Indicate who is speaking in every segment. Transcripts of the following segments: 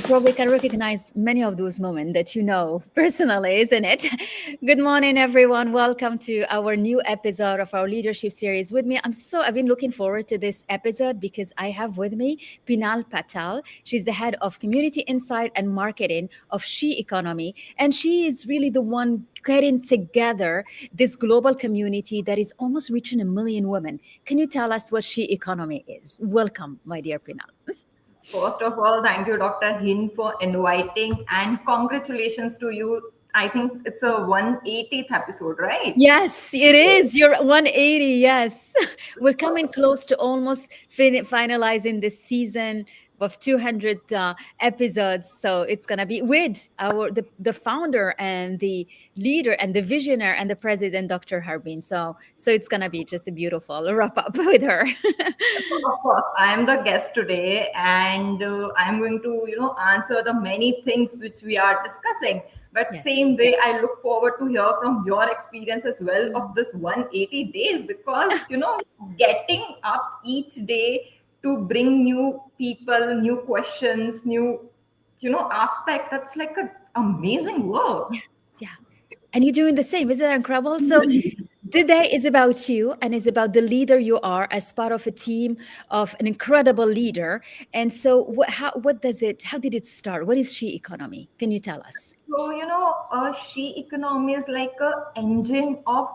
Speaker 1: Probably can recognize many of those moments that you know personally, isn't it? Good morning, everyone. Welcome to our new episode of our leadership series. With me, I've been looking forward to this episode because I have with me Pinal Patel. She's the head of community insight and marketing of SHEconomy, and she is really the one getting together this global community that is almost reaching 1 million women. Can you tell us what SHEconomy is? Welcome, my dear Pinal.
Speaker 2: First of all, thank you, Dr. Hynd, for inviting, and congratulations to you. I think it's a 180th episode, right?
Speaker 1: Yes, it is. You're 180. Yes. We're coming close to almost finalizing this season of 200 episodes. So it's going to be with the founder and the leader and the visionary and the president, Dr. Harbin. So it's going to be just a beautiful wrap up with her.
Speaker 2: Of course, I am the guest today, and I'm going to, answer the many things which we are discussing. But
Speaker 1: Yes.
Speaker 2: Same way, I look forward to hear from your experience as well of this 180 days, because getting up each day to bring new people, new questions, new aspect. That's like an amazing work.
Speaker 1: Yeah. And you're doing the same. Isn't that incredible? So today is about you and is about the leader you are as part of a team of an incredible leader. And so how did it start? What is SHEconomy? Can you tell us?
Speaker 2: So, SHEconomy is like a engine of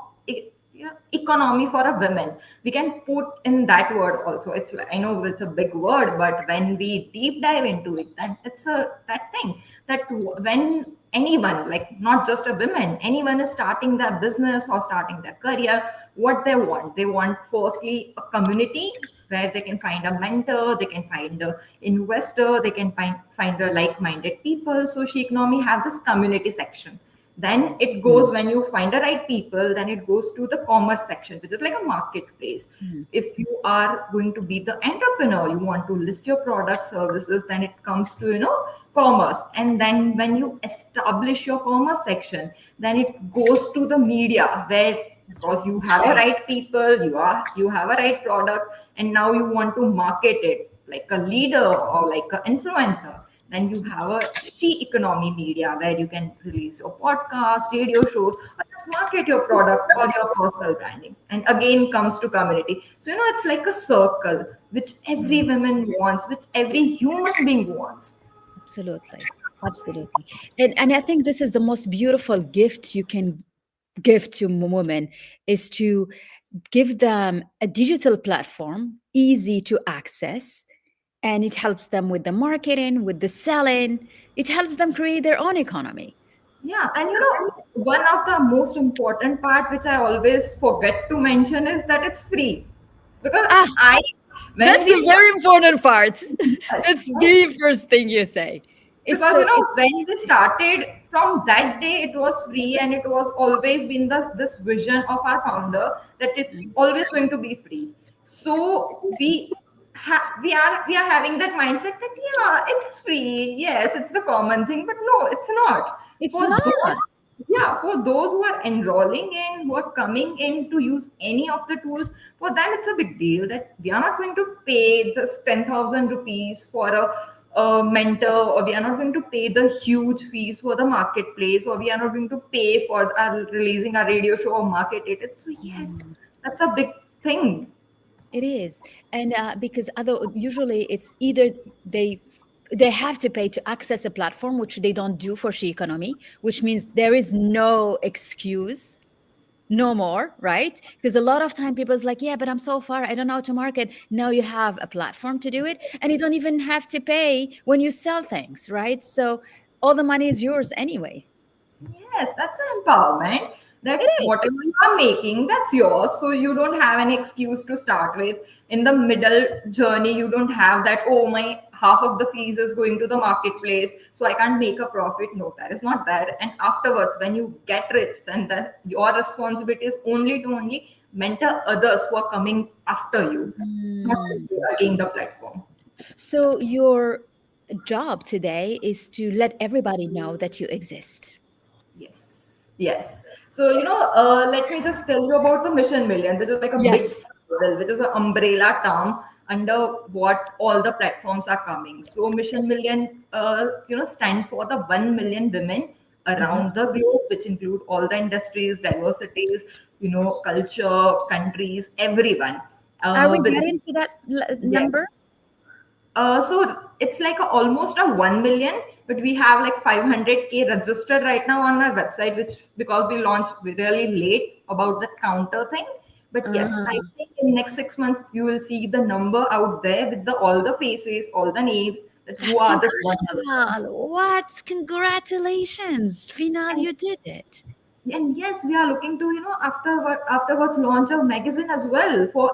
Speaker 2: economy for a women. We can put in that word also. It's I know it's a big word, but when we deep dive into it, then it's that thing that when anyone, like not just a woman, anyone is starting their business or starting their career, what they want firstly a community where they can find a mentor, they can find an investor, they can find the like-minded people. So SHEconomy have this community section. Then it goes, when you find the right people, then it goes to the commerce section, which is like a marketplace. If you are going to be the entrepreneur, you want to list your product services, then it comes to commerce. And then when you establish your commerce section, then it goes to the media, where because you have a right people, you have a right product, and now you want to market it like a leader or like an influencer. Then you have a SHEconomy media, where you can release your podcast, radio shows, or just market your product or your personal branding. And again comes to community. So it's like a circle which every woman wants, which every human being wants.
Speaker 1: Absolutely. And I think this is the most beautiful gift you can give to women, is to give them a digital platform, easy to access, and it helps them with the marketing, with the selling. It helps them create their own economy.
Speaker 2: Yeah, and one of the most important part which I always forget to mention is that it's free. Because when
Speaker 1: That's
Speaker 2: we
Speaker 1: a very important part.
Speaker 2: Yes.
Speaker 1: That's the first thing you say.
Speaker 2: Because when we started, from that day it was free, and it was always been this vision of our founder that it's always going to be free. So we are having that mindset that it's free, yes, it's the common thing, but no, it's not.
Speaker 1: It's
Speaker 2: For
Speaker 1: not.
Speaker 2: for those who are enrolling in, who are coming in to use any of the tools, for them it's a big deal that we are not going to pay this 10,000 rupees for a mentor, or we are not going to pay the huge fees for the marketplace, or we are not going to pay for releasing a radio show or market it. So yes, that's a big thing.
Speaker 1: It is. And because usually it's either they have to pay to access a platform, which they don't do for SHEconomy, which means there is no excuse No more, right? Because a lot of time people's like, yeah, but I'm so far, I don't know how to market. Now you have a platform to do it, and you don't even have to pay when you sell things, right? So all the money is yours anyway.
Speaker 2: Yes, that's an empowerment
Speaker 1: It
Speaker 2: that
Speaker 1: is.
Speaker 2: whatever you are making, that's yours. So you don't have any excuse to start with. In the middle journey, you don't have that, oh, my half of the fees is going to the marketplace, so I can't make a profit. No, that is not there. And afterwards, when you get rich, then your responsibility is only to only mentor others who are coming after you, not
Speaker 1: Mm.
Speaker 2: again the platform.
Speaker 1: So your job today is to let everybody know that you exist.
Speaker 2: Yes, yes. So, let me just tell you about the Mission Million, which is like a big
Speaker 1: Yes.
Speaker 2: title, which is an umbrella term under what all the platforms are coming. So, Mission Million, stand for the 1 million women
Speaker 1: Mhm.
Speaker 2: around the globe, which include all the industries, diversities, culture, countries, everyone.
Speaker 1: Are we
Speaker 2: With
Speaker 1: getting to that
Speaker 2: Yes.
Speaker 1: number?
Speaker 2: So it's like almost a 1 million, but we have like 500K registered right now on our website, which because we launched really late about the counter thing. But yes, I
Speaker 1: Uh,
Speaker 2: think in next 6 months you will see the number out there with the all the faces, all the names that who
Speaker 1: that's
Speaker 2: are this 1 million.
Speaker 1: incredible. What? Congratulations. Final,
Speaker 2: And
Speaker 1: you did it.
Speaker 2: and yes, we are looking to afterwards launch a magazine as well for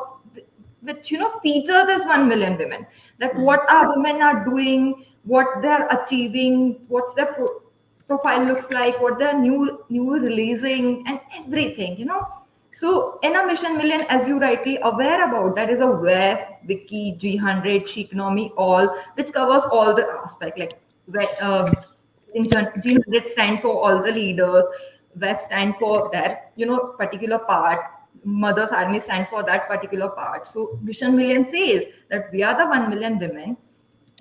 Speaker 2: which feature this 1 million women, that
Speaker 1: Mm.
Speaker 2: what our women are doing, what they're achieving, what's their profile looks like, what they're new releasing, and everything. So in a Mission Million, as you rightly aware about, that is a web, wiki, G100, Sheconomy, all, which covers all the aspect, like in G100 stand for all the leaders, WEF stand for that particular part, Mothers Army stand for that particular part. So Mission Million says that we are the 1 million women.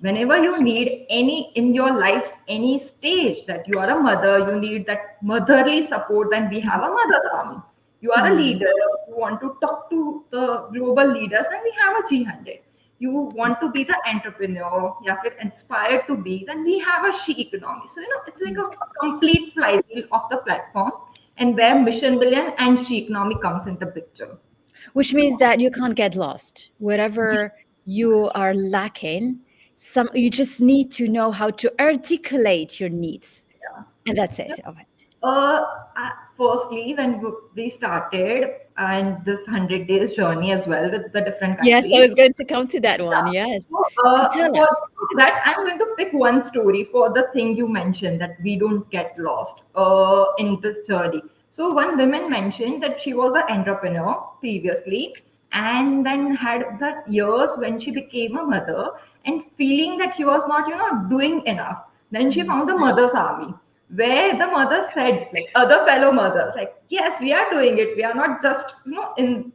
Speaker 2: Whenever you need any in your life's any stage, that you are a mother, you need that motherly support, then we have a Mothers Army. You are a
Speaker 1: Mm.
Speaker 2: leader, you want to talk to the global leaders, then we have a G100. You want to be the entrepreneur, you are inspired to be, then we have a she economy. So it's like a complete flywheel of the platform, and where Mission Billion and she economy comes into picture.
Speaker 1: Which means that you can't get lost. Whatever you are lacking, you just need to know how to articulate your needs. And that's
Speaker 2: Yeah.
Speaker 1: it of it.
Speaker 2: Uh, Firstly, when we started and this 100 days journey as well with the different
Speaker 1: Yes, I
Speaker 2: countries.
Speaker 1: was going to come to that one.
Speaker 2: Yeah.
Speaker 1: Yes.
Speaker 2: So,
Speaker 1: So tell
Speaker 2: for
Speaker 1: us.
Speaker 2: that, I'm going to pick one story for the thing you mentioned, that we don't get lost in this journey. So, one woman mentioned that she was an entrepreneur previously, and then had the years when she became a mother and feeling that she was not, doing enough. Then she
Speaker 1: Mm.
Speaker 2: found the Mother's Army, where the mothers said, like other fellow mothers, like, yes, we are doing it. We are not just, in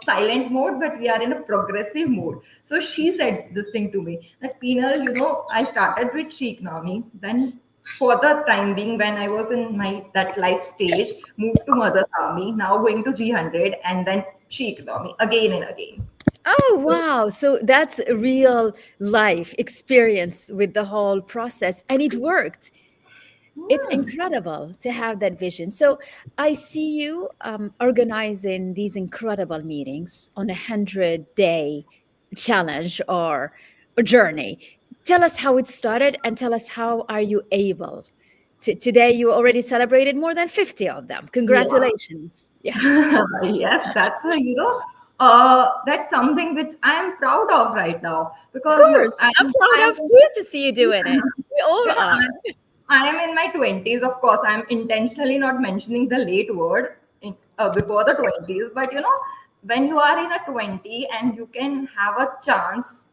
Speaker 2: silent mode, but we are in a progressive mode. So she said this thing to me, that Penal, I started with She Economy, then for the time being, when I was in my that life stage, moved to Mother's Army, now going to G100, and then She Economy again and again.
Speaker 1: Oh, wow. So that's a real life experience with the whole process. And it worked. It's
Speaker 2: Hmm.
Speaker 1: incredible to have that vision. So I see you organizing these incredible meetings on 100-day challenge or journey. Tell us how it started and tell us how are you able to. Today you already celebrated more than 50 of them.
Speaker 2: Yeah.
Speaker 1: Congratulations. Yes.
Speaker 2: Yes, that's something which I am proud of right now,
Speaker 1: Of
Speaker 2: because look,
Speaker 1: course. I'm proud
Speaker 2: I'm
Speaker 1: of you to see you doing it. We all
Speaker 2: you know
Speaker 1: are.
Speaker 2: I am in my 20s. Of course, I'm intentionally not mentioning the late word before the 20s, but when you are in a 20 and you can have a chance,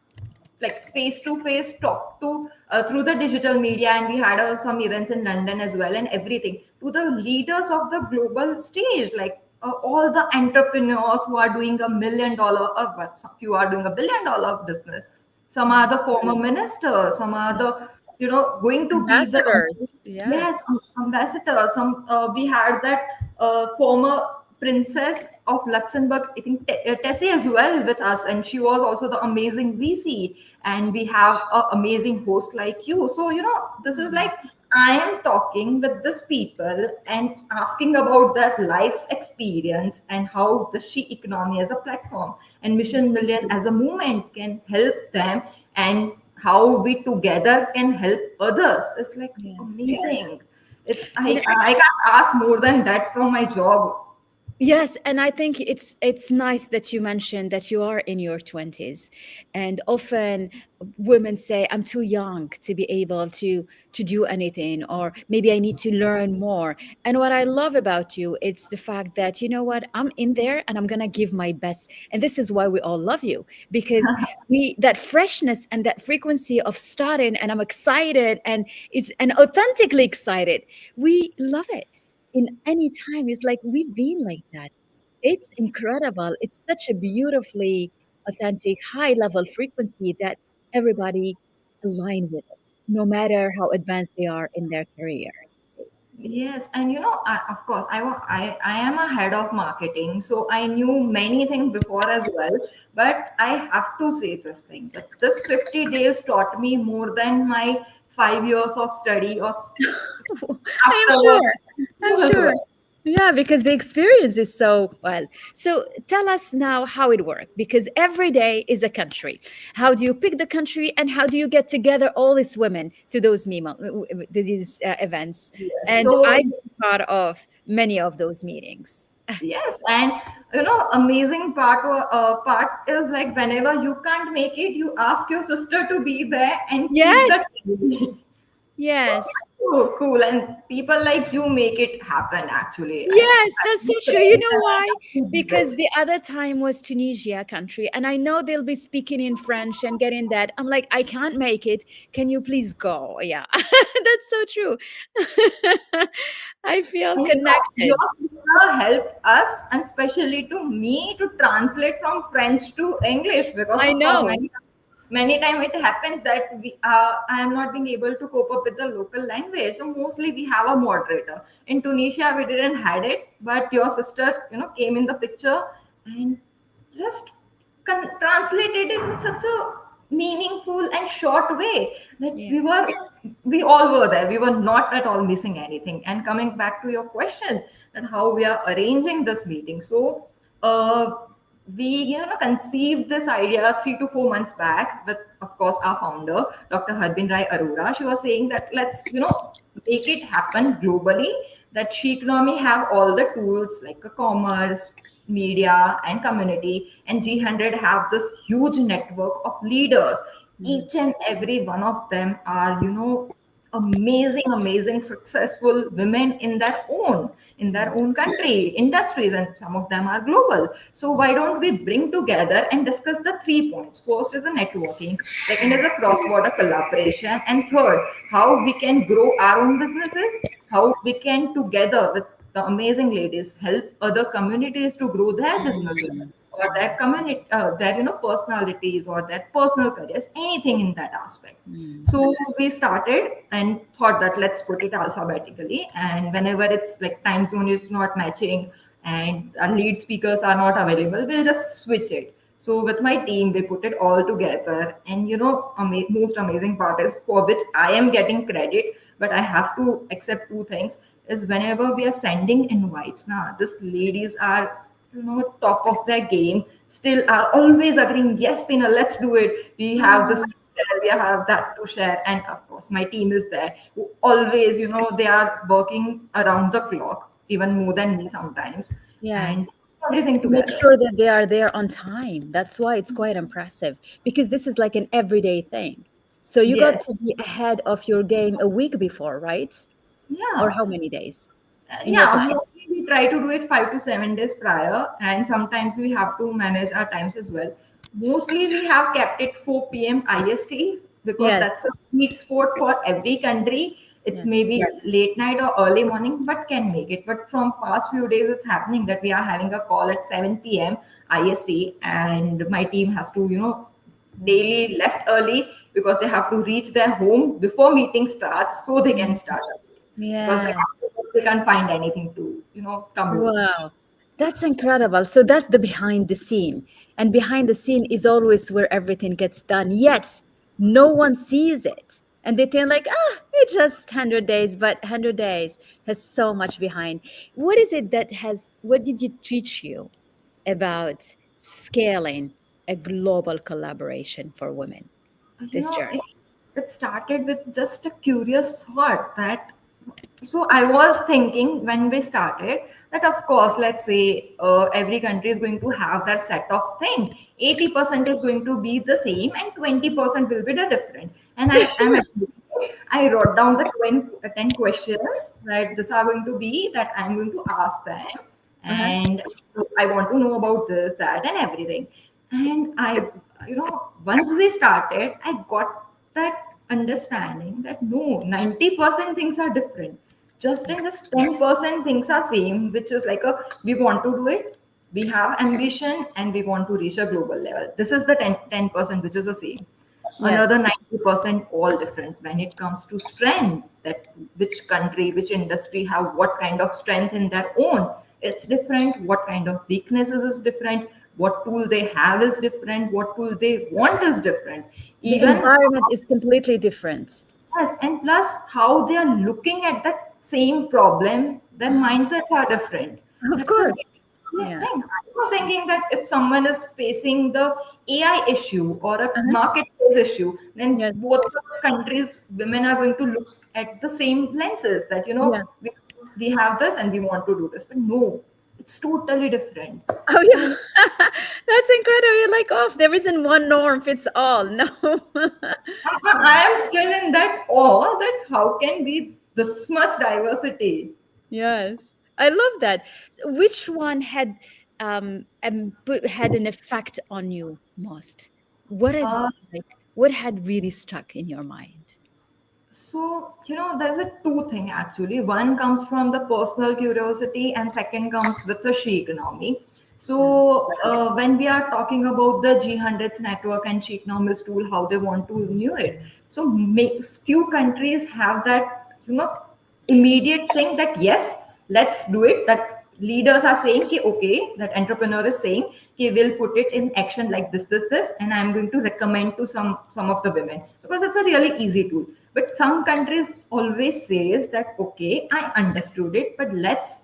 Speaker 2: like face to face talk to through the digital media, and we had some events in London as well, and everything, to the leaders of the global stage, like all the entrepreneurs who are doing $1 million few are doing $1 billion business, some are the former ministers, some are the going to be the
Speaker 1: Ambassadors.
Speaker 2: yes,
Speaker 1: Yes.
Speaker 2: ambassador. Some we had that former princess of Luxembourg, I think Tessie as well with us, and she was also the amazing VC. And we have an amazing host like you. So this is like I am talking with these people and asking about their life's experience and how the she economy as a platform and Mission Million as a movement can help them, and how we together can help others. It's like
Speaker 1: Yes.
Speaker 2: amazing. It's
Speaker 1: You know,
Speaker 2: I can't ask more than that from my job.
Speaker 1: yes, and I think it's nice that you mentioned that you are in your 20s. And often women say I'm too young to be able to do anything, or maybe I need to learn more. And what I love about you, it's the fact that you know what, I'm in there and I'm going to give my best. And this is why we all love you, because we that freshness and that frequency of starting, and I'm excited, and it's and authentically excited. We love it in any time. It's like we've been like that. It's incredible. It's such a beautifully authentic, high level frequency that everybody align with it, no matter how advanced they are in their career.
Speaker 2: Yes, and of course, I am a head of marketing, so I knew many things before as well. But I have to say this thing, that this 50 days taught me more than my 5 years of study or
Speaker 1: I am
Speaker 2: afterwards
Speaker 1: sure. I'm
Speaker 2: as
Speaker 1: sure.
Speaker 2: well.
Speaker 1: Yeah, because the experience is so well. So tell us now how it worked, because every day is a country. How do you pick the country, and how do you get together all these women to those to these events?
Speaker 2: Yes.
Speaker 1: And
Speaker 2: So
Speaker 1: I'm part of many of those meetings.
Speaker 2: yes, and amazing part is like whenever you can't make it, you ask your sister to be there and keep the
Speaker 1: Yes,
Speaker 2: team. So
Speaker 1: yes.
Speaker 2: that's so cool, and people like you make it happen. Actually,
Speaker 1: Yes,
Speaker 2: I
Speaker 1: that's so
Speaker 2: have
Speaker 1: true. You
Speaker 2: friends
Speaker 1: know
Speaker 2: and I
Speaker 1: why?
Speaker 2: have to be
Speaker 1: Because
Speaker 2: there.
Speaker 1: the other time was Tunisia country, and I know they'll be speaking in French and getting that. I'm like, I can't make it. Can you please go? Yeah, that's so true. I feel
Speaker 2: And your
Speaker 1: connected.
Speaker 2: sister helped us, and especially to me, to translate from French to English, because
Speaker 1: I
Speaker 2: of course
Speaker 1: know.
Speaker 2: many time it happens that I am not being able to cope up with the local language. So mostly we have a moderator. In Tunisia we didn't had it, but your sister came in the picture and just translated in such a meaningful and short way that
Speaker 1: Yeah.
Speaker 2: we all were there. We were not at all missing anything. And coming back to your question, that how we are arranging this meeting. So we conceived this idea 3 to 4 months back with, of course, our founder, Dr. Harbin Rai Arora. She was saying that let's make it happen globally, that she economy have all the tools like a commerce, media and community, and G100 have this huge network of leaders.
Speaker 1: Mm.
Speaker 2: Each and every one of them are amazing successful women in their
Speaker 1: Yeah.
Speaker 2: own country industries, and some of them are global. So why don't we bring together and discuss the 3 points? First is the networking, second is the cross border collaboration, and third, how we can grow our own businesses, how we can together with the amazing ladies help other communities to grow their businesses
Speaker 1: Mm.
Speaker 2: or their community, their personalities or their personal careers, anything in that aspect.
Speaker 1: Mm.
Speaker 2: So we started and thought that let's put it alphabetically, and whenever it's like time zone is not matching and our lead speakers are not available, we'll just switch it. So with my team, we put it all together, and most amazing part is, for which I am getting credit, but I have to accept two things. Is whenever we are sending invites, now these ladies are top of their game, still are always agreeing, yes Pina, let's do it, we have this
Speaker 1: Oh,
Speaker 2: to share, we have that to share. And of course my team is there who always they are working around the clock, even more than me sometimes,
Speaker 1: yes.
Speaker 2: and everything
Speaker 1: To make
Speaker 2: together.
Speaker 1: sure that they are there on time. That's why it's quite impressive, because this is like an everyday thing. So you got
Speaker 2: Yes.
Speaker 1: to be ahead of your game a week before, right? Or
Speaker 2: Yeah.
Speaker 1: how many days in your
Speaker 2: Yeah,
Speaker 1: plan?
Speaker 2: mostly we try to do it 5 to 7 days prior, and sometimes we have to manage our times as well. Mostly we have kept it 4 p.m. IST, because
Speaker 1: Yes,
Speaker 2: that's a sweet spot for every country. It's
Speaker 1: yes,
Speaker 2: maybe late night or early morning, but can make it. But from past few days, it's happening that we are having a call at 7 p.m. IST, and my team has to, daily left early because they have to reach their home before meeting starts so they can start, because like
Speaker 1: yes.
Speaker 2: they can't find anything to commute.
Speaker 1: Wow, that's incredible. So that's the behind the scene. And behind the scene is always where everything gets done. Yet no one sees it. And they think like, it's just 100 days, but 100 days has so much behind. What is it that has, what did it teach you about scaling a global collaboration for women,
Speaker 2: You
Speaker 1: this
Speaker 2: know,
Speaker 1: journey?
Speaker 2: it started with just a curious thought that, so I was thinking when we started that of course, let's say every country is going to have their set of thing. 80% is going to be the same and 20% will be the different. And I wrote down the 10 questions that this are going to be that I'm going to ask them,
Speaker 1: Uh-huh.
Speaker 2: and I want to know about this, that, and everything. And once we started, I got that understanding that no, 90% things are different. Just in this 10% things are same, which is like a we want to do it, we have ambition, and we want to reach a global level. This is the 10% which is the same.
Speaker 1: Yes.
Speaker 2: Another 90% all different when it comes to strength, that which country, which industry have what kind of strength in their own, it's different. What kind of weaknesses is different, what tool they have is different, what tool they want is different.
Speaker 1: The
Speaker 2: Even
Speaker 1: environment is completely different.
Speaker 2: yes, and plus how they are looking at that same problem, their mindsets are different.
Speaker 1: Of
Speaker 2: That's a
Speaker 1: course.
Speaker 2: big
Speaker 1: Yeah.
Speaker 2: thing. I was thinking that if someone is facing the AI issue or a
Speaker 1: Uh-huh.
Speaker 2: marketplace issue, then
Speaker 1: Yes.
Speaker 2: both the countries, women are going to look at the same lenses that,
Speaker 1: Yeah.
Speaker 2: we have this and we want to do this. But no, it's totally different.
Speaker 1: Oh, yeah.
Speaker 2: So
Speaker 1: That's incredible. You're like, oh, there isn't one norm fits all. No.
Speaker 2: I am still in that awe that how can be this much diversity.
Speaker 1: Yes, I love that. Which one had had an effect on you most? What is
Speaker 2: Uh,
Speaker 1: like what had really stuck in your mind?
Speaker 2: So, there's a two thing actually. One comes from the personal curiosity, and second comes with the she economy.
Speaker 1: Yes.
Speaker 2: So, when we are talking about the G100s network and she economist tool, how they want to renew it. So, few countries have that, immediate thing that yes, let's do it. That leaders are saying, ki, okay, that entrepreneur is saying, he will put it in action like this, and I'm going to recommend to some of the women because it's a really easy tool. But some countries always says that okay, I understood it, but let's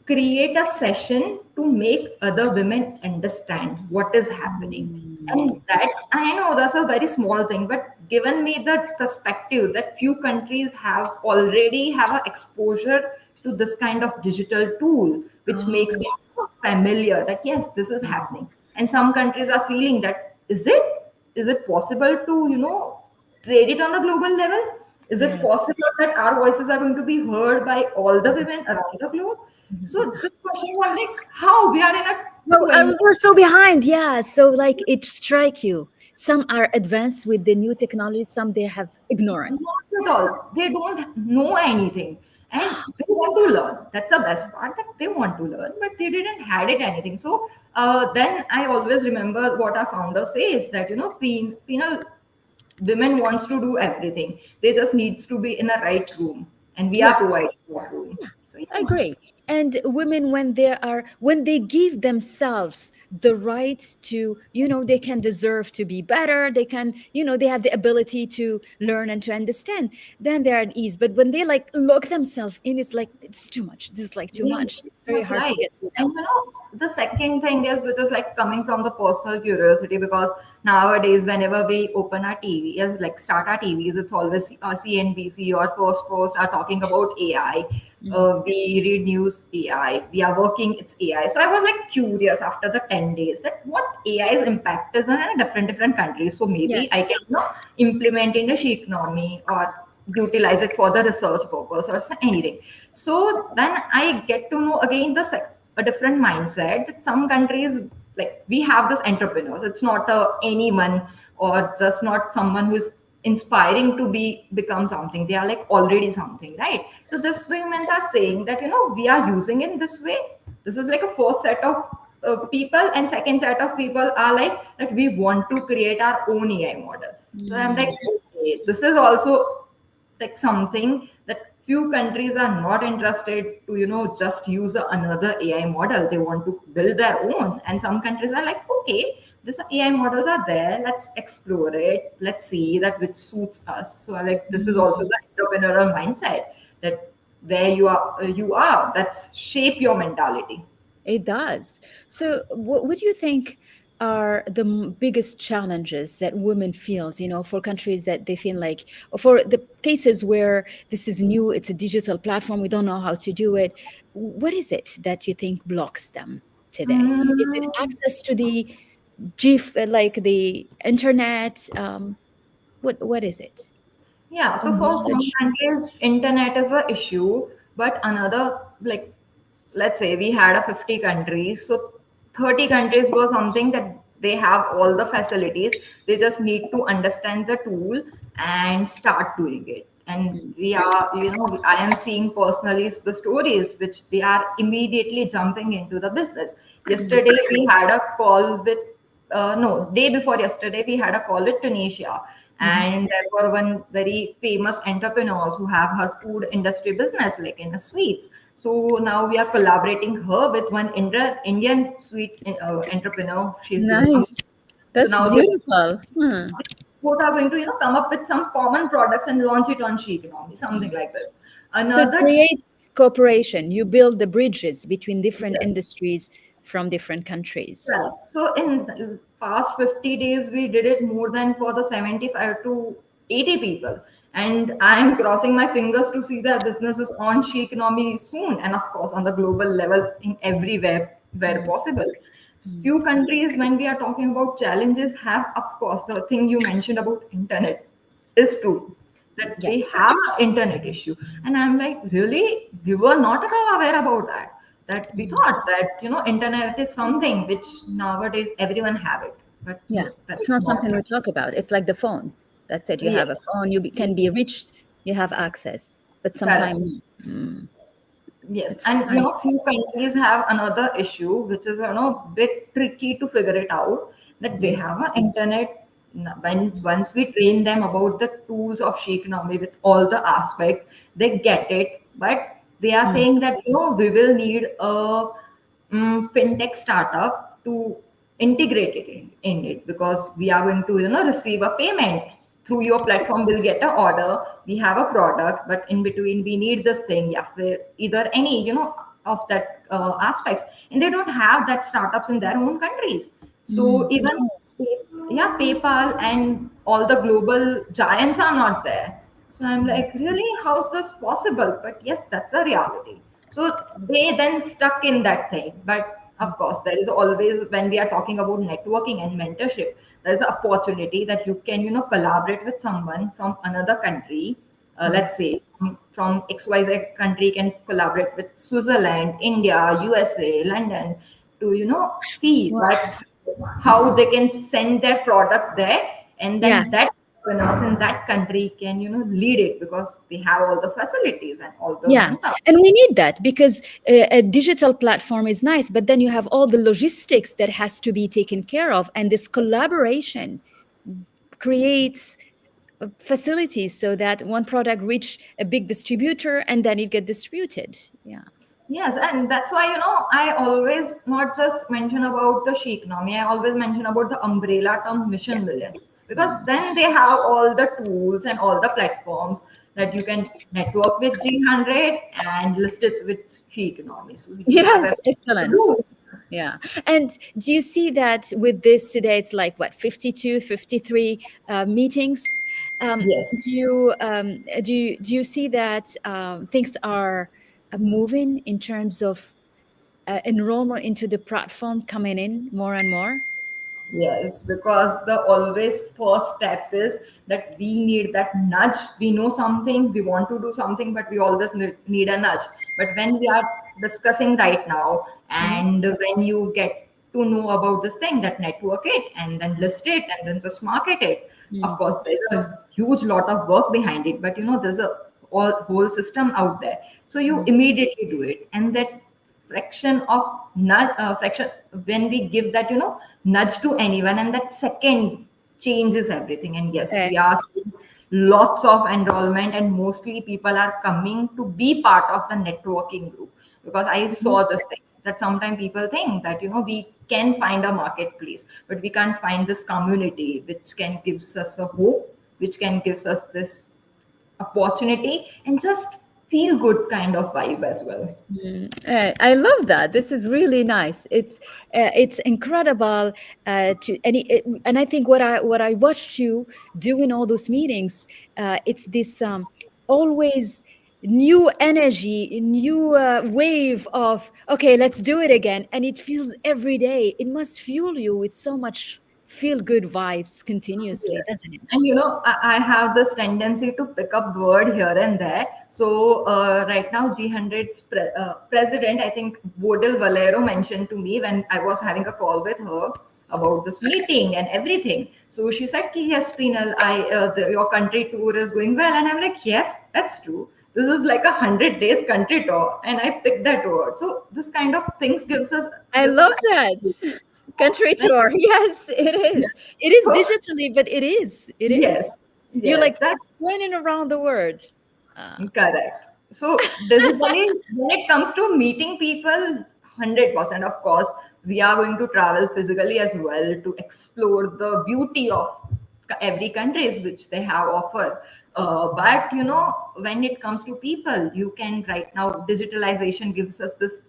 Speaker 2: create a session to make other women understand what is happening. And
Speaker 1: Mm.
Speaker 2: that, I know that's a very small thing, but given me the perspective that few countries have already have a exposure to this kind of digital tool, which makes
Speaker 1: Oh,
Speaker 2: them familiar that yes, this is happening. And some countries are feeling that is it possible to trade it on a global level? Is it
Speaker 1: yeah.
Speaker 2: possible that our voices are going to be heard by all the women around the globe? So this question was like, how we are in a
Speaker 1: No,
Speaker 2: 20
Speaker 1: we're so behind. Yeah. So like it strike you. Some are advanced with the new technology, some they have ignorant.
Speaker 2: not at all. They don't know anything. And they want to learn. That's the best part that they want to learn, but they didn't had it anything. So then I always remember what our founder says that penal women wants to do everything. They just needs to be in a right room, and we are
Speaker 1: Yeah.
Speaker 2: providing that room. So
Speaker 1: I
Speaker 2: yeah.
Speaker 1: agree. And women, when they give themselves the rights to, they can deserve to be better, they can, they have the ability to learn and to understand, then they're at ease. But when they like lock themselves in, it's like, it's too much. This is like too
Speaker 2: Yes,
Speaker 1: much. It's very
Speaker 2: that's
Speaker 1: hard to
Speaker 2: right.
Speaker 1: get through
Speaker 2: And
Speaker 1: them.
Speaker 2: the second thing is, which is like coming from the personal curiosity, because nowadays, whenever we open our TV, like start our TVs, it's always CNBC or First Post are talking about AI.
Speaker 1: Mhm.
Speaker 2: We read news, AI. We are working, it's AI. So I was like curious after the 10 days that what AI's impact is in a different countries. So maybe
Speaker 1: Yes.
Speaker 2: I can implement in the she economy or utilize it for the research purpose or anything. So then I get to know again a different mindset that some countries, like we have this entrepreneurs. It's not anyone or just not someone who is inspiring to become something. They are like already something, right? So this women are saying that we are using in this way. This is like a first set of people, and second set of people are like that we want to create our own AI model. So I'm like,
Speaker 1: Mm.
Speaker 2: okay, this is also like something that few countries are not interested to just use another AI model. They want to build their own, and some countries are like, okay, this AI models are there. Let's explore it. Let's see that which suits us. So I like this is also the entrepreneurial mindset that where you are. That's shape your mentality.
Speaker 1: It does. So, what do you think are the biggest challenges that women feels, for countries that they feel like, or for the cases where this is new, it's a digital platform, we don't know how to do it. What is it that you think blocks them today? Is it
Speaker 2: Mm,
Speaker 1: access to the like the internet? What is it?
Speaker 2: yeah,
Speaker 1: Or
Speaker 2: so for some
Speaker 1: knowledge?
Speaker 2: countries, internet is a issue, but another, like, let's say we had a 50 countries, so 30 countries were something that they have all the facilities. They just need to understand the tool and start doing it. And
Speaker 1: Mm,
Speaker 2: we are, I am seeing personally the stories which they are immediately jumping into the business. Yesterday we had a call with no, day before yesterday, we had a call with Tunisia,
Speaker 1: mhm.
Speaker 2: and there were one very famous entrepreneurs who have her food industry business, like in the sweets. So now we are collaborating her with one Indian sweet entrepreneur. She's doing
Speaker 1: Nice.
Speaker 2: so
Speaker 1: That's
Speaker 2: now they
Speaker 1: beautiful. Hmm.
Speaker 2: both are going to come up with some common products and launch it on SHEconomy, something like this.
Speaker 1: So it
Speaker 2: Another
Speaker 1: creates cooperation. You build the bridges between different
Speaker 2: yes.
Speaker 1: industries from different countries.
Speaker 2: Well, so in the past 50 days, we did it more than for the 75 to 80 people. And I'm crossing my fingers to see their businesses on SHEconomy soon. And of course, on the global level, in everywhere where
Speaker 1: Mm,
Speaker 2: possible.
Speaker 1: mm.
Speaker 2: Few countries, when we are talking about challenges, have, of course, the thing you mentioned about internet is true that
Speaker 1: Yeah,
Speaker 2: they have an internet issue. And I'm like, really? We were not at all aware about that. That we thought that, internet is something which nowadays everyone have it. But
Speaker 1: yeah.
Speaker 2: no,
Speaker 1: It's
Speaker 2: that's
Speaker 1: not
Speaker 2: not
Speaker 1: something we
Speaker 2: it.
Speaker 1: talk about. It's like the phone. That's it. You have a
Speaker 2: Yes.
Speaker 1: phone. Can be reached. You have access. But
Speaker 2: Correct.
Speaker 1: sometimes, mm,
Speaker 2: Yes,
Speaker 1: but
Speaker 2: and
Speaker 1: sometimes,
Speaker 2: few countries have another issue, which is bit tricky to figure it out. That they
Speaker 1: mm,
Speaker 2: have an internet. When once we train them about the tools of Sheikhonomy with all the aspects, they get it. But they are
Speaker 1: mm,
Speaker 2: saying that we will need a fintech startup to integrate it in it, because we are going to receive a payment through your platform. We'll get an order, we have a product, but in between we need this thing, yeah, for either any of that aspects, and they don't have that startups in their own countries.
Speaker 1: mm.
Speaker 2: So even yeah, PayPal and all the global giants are not there. So I'm like, really, how's this possible? But yes, that's a reality. So they then stuck in that thing. But of course, there is always, when we are talking about networking and mentorship, there's an opportunity that you can, collaborate with someone from another country. Let's say from XYZ country can collaborate with Switzerland, India, USA, London to, see
Speaker 1: Wow.
Speaker 2: that how they can send their product there, and then
Speaker 1: Yes.
Speaker 2: that entrepreneurs in that country can lead it, because they have all the facilities and all the
Speaker 1: Yeah,
Speaker 2: manpower.
Speaker 1: and we need that because a digital platform is nice, but then you have all the logistics that has to be taken care of, and this collaboration creates facilities so that one product reach a big distributor and then it get distributed. Yeah.
Speaker 2: Yes, and that's why I always not just mention about the Sheiknomi, I always mention about the umbrella term Mission
Speaker 1: Yes.
Speaker 2: Million, because
Speaker 1: Mm.
Speaker 2: then they have all the tools and all the platforms that you can network with G100 and list it with Sheiknomi. So you have
Speaker 1: Yes,
Speaker 2: everything to
Speaker 1: excellent.
Speaker 2: do.
Speaker 1: Yeah. And do you see that with this today, it's like what, 52, 53 meetings?
Speaker 2: Yes.
Speaker 1: Do you see that things are moving in terms of enrollment into the platform coming in more and more?
Speaker 2: Yes, because the always first step is that we need that nudge. We know something, we want to do something, but we always need a nudge. But when we are discussing right now,
Speaker 1: Mhm.
Speaker 2: and when you get to know about this thing, that network it and then list it and then just market it, of
Speaker 1: Mm.
Speaker 2: course, there's a huge lot of work behind it. But there's a whole system out there. So you
Speaker 1: Mm.
Speaker 2: immediately do it, and that fraction of nudge fraction, when we give that nudge to anyone, and that second changes everything. And yes,
Speaker 1: Eh,
Speaker 2: we are seeing lots of enrollment, and mostly people are coming to be part of the networking group, because I
Speaker 1: mhm.
Speaker 2: saw this thing. that sometimes people think that we can find a marketplace, but we can't find this community which can gives us a hope, which can gives us this opportunity and just feel good kind of vibe as well.
Speaker 1: I love that. This is really nice. It's incredible and I think what I watched you do in all those meetings, it's this always new energy, new wave of okay, let's do it again, and it feels every day. It must fuel you with so much feel good vibes continuously,
Speaker 2: Yes.
Speaker 1: doesn't it?
Speaker 2: And I have this tendency to pick up word here and there. So right now, G100's president, I think Bodil Valero mentioned to me when I was having a call with her about this meeting and everything. So she said, "Ki, yes, Pinal, your country tour is going well." And I'm like, yes, that's true. This is like 100 days country tour. And I picked that word. So this kind of things gives us,
Speaker 1: I
Speaker 2: gives us
Speaker 1: love that. Country
Speaker 2: right?
Speaker 1: tour. Yes, it
Speaker 2: Yeah.
Speaker 1: is. It is
Speaker 2: So
Speaker 1: digitally, but it is. It is.
Speaker 2: yes,
Speaker 1: You're like
Speaker 2: yes, that
Speaker 1: running around the world. Uh,
Speaker 2: correct. So digitally, when it comes to meeting people, 100% of course, we are going to travel physically as well to explore the beauty of every countries which they have offered. But when it comes to people, you can right now digitalization gives us this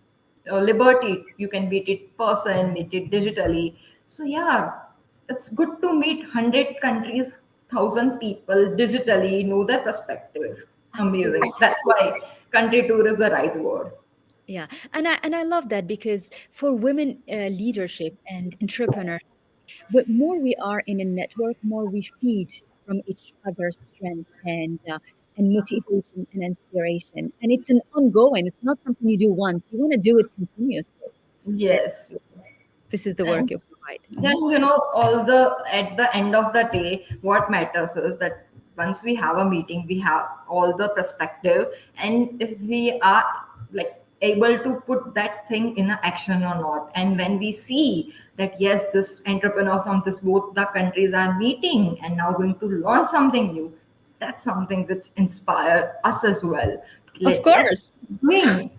Speaker 2: liberty. You can meet it person, meet it digitally. So yeah, it's good to meet 100 countries, 1,000 people digitally, know their perspective. Amazing.
Speaker 1: Absolutely.
Speaker 2: That's why country tour is the right word.
Speaker 1: Yeah. And I love that because for women leadership and entrepreneur, the more we are in a network, more we feed from each other's strength and motivation and inspiration. And it's an ongoing. It's not something you do once. You want to do it continuously. And
Speaker 2: Yes.
Speaker 1: this is the work
Speaker 2: And
Speaker 1: you provide.
Speaker 2: then all the at the end of the day, what matters is that once we have a meeting, we have all the perspective, and if we are like able to put that thing in a action or not, and when we see that yes, this entrepreneur from this both the countries are meeting and now going to launch something new, that's something which inspire us as well.
Speaker 1: Of
Speaker 2: Let's
Speaker 1: course.
Speaker 2: doing.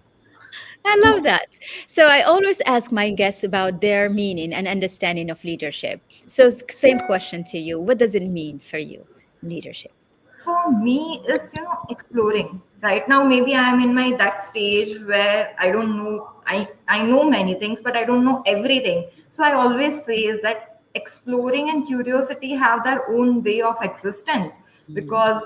Speaker 1: I love that. So I always ask my guests about their meaning and understanding of leadership. So same question to you. What does it mean for you, leadership?
Speaker 2: For me is exploring. Right now maybe I'm in my that stage where I don't know, I know many things but I don't know everything. So I always say is that exploring and curiosity have their own way of existence, because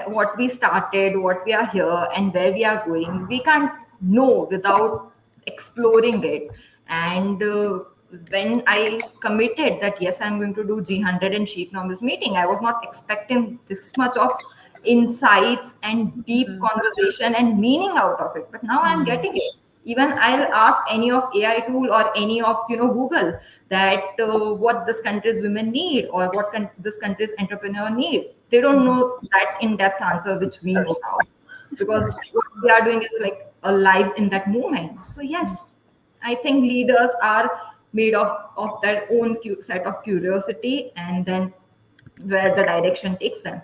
Speaker 2: what we started, what we are here and where we are going, we can't know without exploring it. And when I committed that yes, I'm going to do G100 and SHEconomy's meeting, I was not expecting this much of insights and deep conversation and meaning out of it, but now I'm
Speaker 1: Mm.
Speaker 2: getting it. Even I'll ask any of AI tool or any of Google that what this country's women need or what this country's entrepreneur need. They don't know that in-depth answer which we know now, because what we are doing is like alive in that moment. So yes, I think leaders are made of their own set of curiosity, and then where the direction takes them.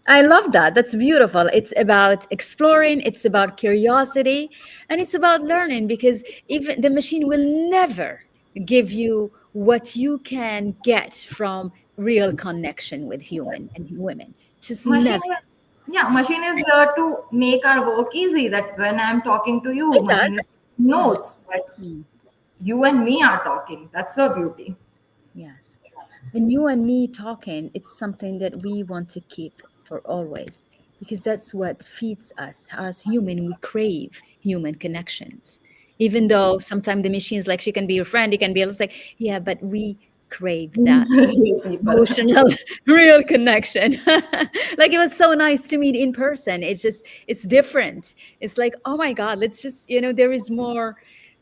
Speaker 1: I love that. That's beautiful. It's about exploring, it's about curiosity, and it's about learning because even the machine will never give you what you can get from real connection with human and women. Just
Speaker 2: Machine
Speaker 1: never.
Speaker 2: is, yeah, machine is here to make our work easy, that when I'm talking to you,
Speaker 1: It
Speaker 2: machine
Speaker 1: does.
Speaker 2: is notes, but
Speaker 1: Mm.
Speaker 2: you and me are talking. That's the beauty.
Speaker 1: Yes. And you and me talking, it's something that we want to keep for always because that's what feeds us. As human, we crave human connections. Even though sometimes the machines, like she can be your friend, it can be it's like, yeah, but we crave that
Speaker 2: People.
Speaker 1: emotional, real connection. Like it was so nice to meet in person. It's just, it's different. It's like, oh my God, let's just, there is more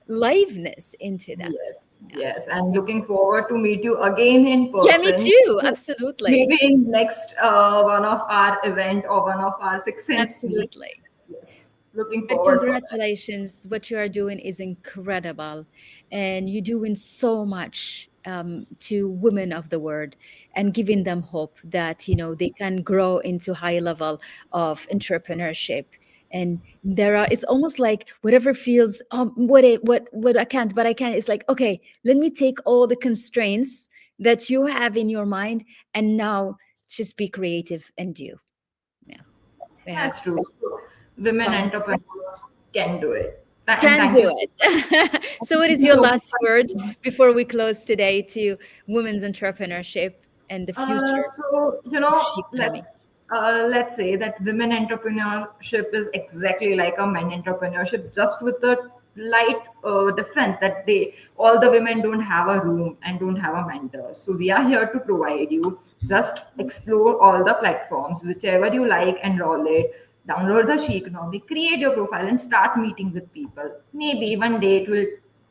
Speaker 1: liveness into that.
Speaker 2: Yes,
Speaker 1: Yeah.
Speaker 2: yes, and looking forward to meet you again in
Speaker 1: Yeah, me
Speaker 2: person.
Speaker 1: too. Absolutely.
Speaker 2: Maybe in next one of our event or one of our Six Sense meet.
Speaker 1: Absolutely.
Speaker 2: Yes, looking
Speaker 1: And
Speaker 2: forward for that.
Speaker 1: congratulations. What you are doing is incredible. And you're doing so much to women of the world and giving them hope that, they can grow into high level of entrepreneurship And there are, it's almost like whatever feels, what I can't, but I can, it's like, okay, let me take all the constraints that you have in your mind, and now just be creative and do. Yeah, we have
Speaker 2: That's true. So women
Speaker 1: comments.
Speaker 2: entrepreneurs can do it. And
Speaker 1: Can
Speaker 2: thank you
Speaker 1: do
Speaker 2: so
Speaker 1: it. So what
Speaker 2: thank
Speaker 1: is
Speaker 2: you
Speaker 1: your
Speaker 2: so
Speaker 1: last word
Speaker 2: much.
Speaker 1: before we close today to women's entrepreneurship and the future
Speaker 2: So
Speaker 1: of she economy?
Speaker 2: let's say that women entrepreneurship is exactly like a men entrepreneurship, just with the light difference that they all the women don't have a room and don't have a mentor. So we are here to provide you. Just explore all the platforms, whichever you like, enroll it. Download the She Economy, create your profile, and start meeting with people. Maybe one day it will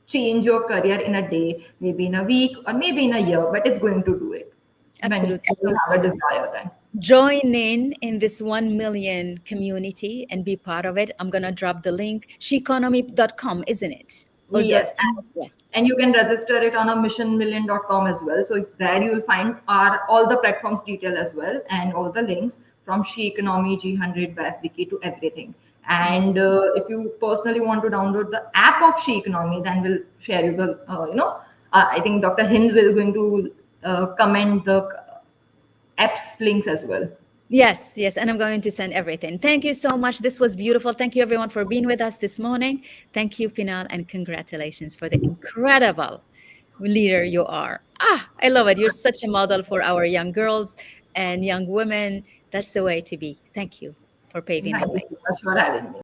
Speaker 2: change your career in a day, maybe in a week, or maybe in a year, but it's going to do it when
Speaker 1: Absolutely.
Speaker 2: you
Speaker 1: So
Speaker 2: have a desire then.
Speaker 1: join in this 1 million community and be part of it. I'm going to drop the link, sheconomy.com, isn't it? Or dot,
Speaker 2: Yes,
Speaker 1: yes.
Speaker 2: and you can register it on a missionmillion.com as well. So there you will find our all the platforms detail as well, and all the links from She Economy, G100, Wiki to everything. And if you personally want to download the app of She Economy, then we'll share you the I think Dr. Hind will going to comment the apps links as well.
Speaker 1: Yes, yes. And I'm going to send everything. Thank you so much. This was beautiful. Thank you, everyone, for being with us this morning. Thank you, Pinal, and congratulations for the incredible leader you are. I love it. You're such a model for our young girls and young women. That's the way to be. Thank you for paving the
Speaker 2: Thank you
Speaker 1: way.
Speaker 2: so much for having me.